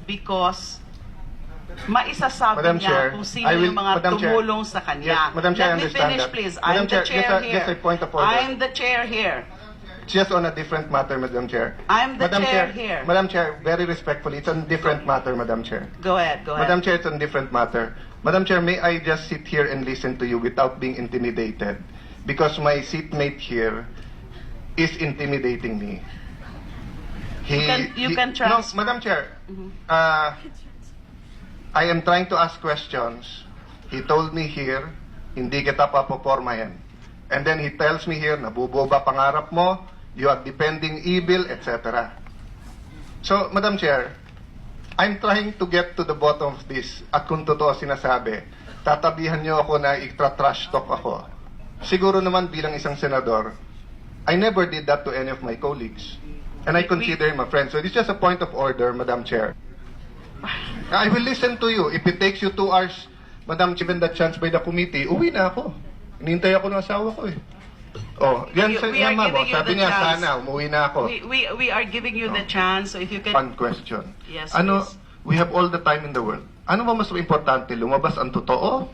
because maisasabi Madam niya Chair, kung sino I will- yung mga Madam Chair. tumulong sa kanya. Yes, Madam Chair, I Let me understand finish, that. please. Madam I'm the Chair, chair just here. a point of order. I'm the chair here. Just on a different matter, Madam Chair. I'm the Madam chair here. Madam Chair, very respectfully, it's on a different matter, Madam Chair. Go ahead, go ahead. Madam Chair, it's on a different matter. Madam Chair, may I just sit here and listen to you without being intimidated? Because my seatmate here is intimidating me. You can No, transfer. Madam Chair, I am trying to ask questions. He told me here, hindi kita papopormahin. And then he tells me here, nabubuo ba pangarap mo? You are depending evil, etc. So, Madam Chair, I'm trying to get to the bottom of this. At kung totoo sinasabi, tatabihan niyo ako na itra-trash talk ako. Siguro naman bilang isang senador, I never did that to any of my colleagues. And I consider him a friend. So it's just a point of order, Madam Chair. I will listen to you. If it takes you 2 hours, Madam, given the chance by the committee, uwi na ako. Hinihintay ako ng asawa ko eh. Oh, yan sa We are ma'am, giving you sabi the niya chance. sana, umuwi na ako. We are giving you the chance, so if you can... One question. Yes, Ano, please. we have all the time in the world. Ano ba mas importante, lumabas ang totoo